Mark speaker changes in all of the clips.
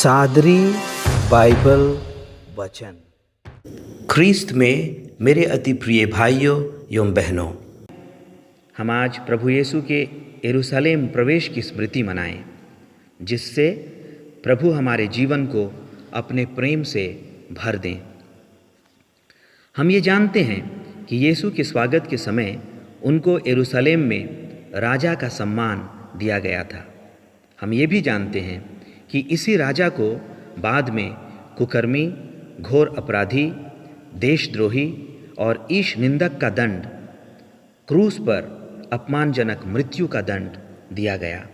Speaker 1: Sadri Bible वचन। ख्रीस्त में मेरे अति प्रिय भाइयों एवं बहनों,
Speaker 2: हम आज प्रभु यीशु के यरूशलेम प्रवेश की स्मृति मनाएं, जिससे प्रभु हमारे जीवन को अपने प्रेम से भर दें। हम ये जानते हैं कि यीशु के स्वागत के समय उनको यरूशलेम में राजा का सम्मान दिया गया था। हम ये भी जानते हैं कि इसी राजा को बाद में कुकर्मी, घोर अपराधी, देशद्रोही और ईश निंदक का दंड, क्रूस पर अपमानजनक मृत्यु का दंड दिया गया।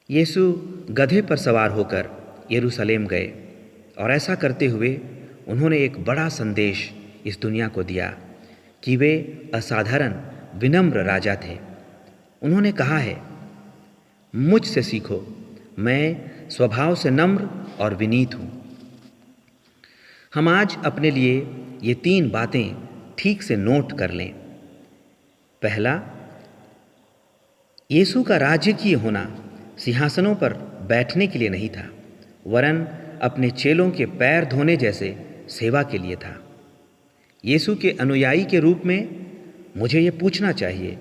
Speaker 2: यीशु गधे पर सवार होकर यरूशलेम गए और ऐसा करते हुए उन्होंने एक बड़ा संदेश इस दुनिया को दिया कि वे असाधारण विनम्र राजा थे। उन्होंने कहा है, मुझसे सीखो, मैं स्वभाव से नम्र और विनीत हूँ। हम आज अपने लिए ये 3 बातें ठीक से नोट कर लें। पहला, यीशु का राजकीय होना सिंहासनों पर बैठने के लिए नहीं था, वरन अपने चेलों के पैर धोने जैसे सेवा के लिए था। यीशु के अनुयायी के रूप में मुझे ये पूछना चाहिए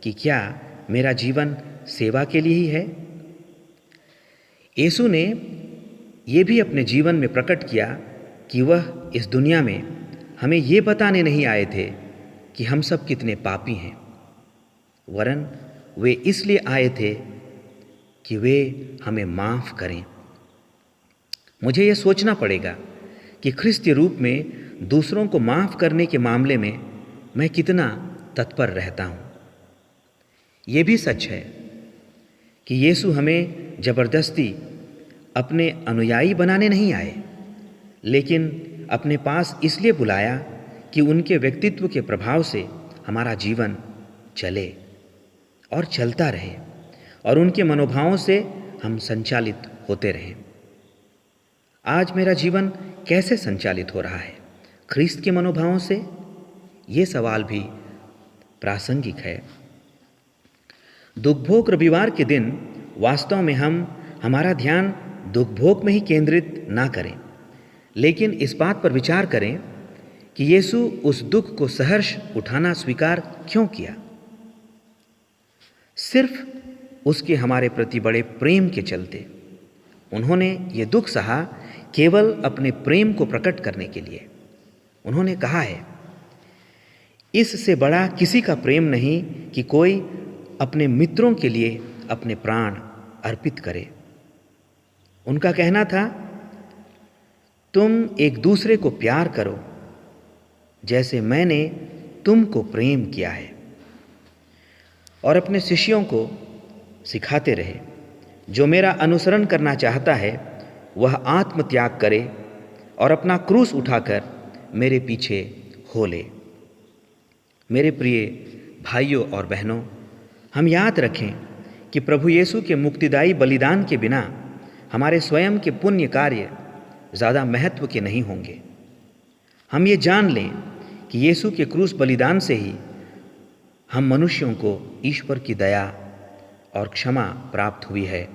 Speaker 2: कि क्या मेरा जीवन सेवा के लिए ही है? यीशु ने ये भी अपने जीवन में प्रकट किया कि वह इस दुनिया में हमें ये बताने नहीं आए थे कि हम सब कितने पापी हैं, वरन वे इसलिए आए थे कि वे हमें माफ़ करें। मुझे ये सोचना पड़ेगा कि ख्रिस्तीय रूप में दूसरों को माफ़ करने के मामले में मैं कितना तत्पर रहता हूँ। ये भी सच है कि यीशु हमें ज़बरदस्ती अपने अनुयायी बनाने नहीं आए, लेकिन अपने पास इसलिए बुलाया कि उनके व्यक्तित्व के प्रभाव से हमारा जीवन चले और चलता रहे और उनके मनोभावों से हम संचालित होते रहें। आज मेरा जीवन कैसे संचालित हो रहा है? ख्रीस्त के मनोभावों से? ये सवाल भी प्रासंगिक है। दुखभोग रविवार के दिन वास्तव में हम हमारा ध्यान दुखभोग में ही केंद्रित ना करें, लेकिन इस बात पर विचार करें कि यीशु उस दुख को सहर्ष उठाना स्वीकार क्यों किया। सिर्फ उसके हमारे प्रति बड़े प्रेम के चलते उन्होंने ये दुख सहा, केवल अपने प्रेम को प्रकट करने के लिए। उन्होंने कहा है, इससे बड़ा किसी का प्रेम नहीं कि कोई अपने मित्रों के लिए अपने प्राण अर्पित करे। उनका कहना था, तुम एक दूसरे को प्यार करो जैसे मैंने तुमको प्रेम किया है। और अपने शिष्यों को सिखाते रहे, जो मेरा अनुसरण करना चाहता है वह आत्मत्याग करे और अपना क्रूस उठाकर मेरे पीछे हो ले। मेरे प्रिय भाइयों और बहनों, हम याद रखें कि प्रभु यीशु के मुक्तिदायी बलिदान के बिना हमारे स्वयं के पुण्य कार्य ज़्यादा महत्व के नहीं होंगे। हम ये जान लें कि यीशु के क्रूस बलिदान से ही हम मनुष्यों को ईश्वर की दया और क्षमा प्राप्त हुई है,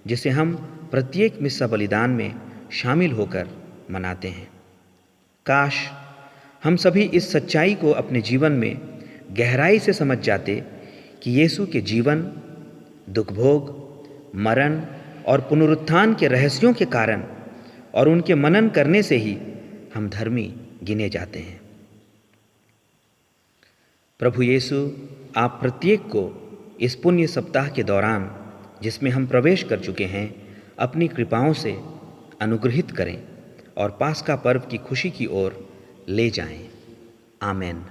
Speaker 2: जिसे हम प्रत्येक मिस्सा बलिदान में शामिल होकर मनाते हैं। काश हम सभी इस सच्चाई को अपने जीवन में गहराई से समझ जाते कि यीशु के जीवन, दुखभोग, मरण और पुनरुत्थान के रहस्यों के कारण और उनके मनन करने से ही हम धर्मी गिने जाते हैं। प्रभु यीशु आप प्रत्येक को इस पुण्य सप्ताह के दौरान, जिसमें हम प्रवेश कर चुके हैं, अपनी कृपाओं से अनुग्रहित करें और पास्का पर्व की खुशी की ओर ले जाएं। आमीन।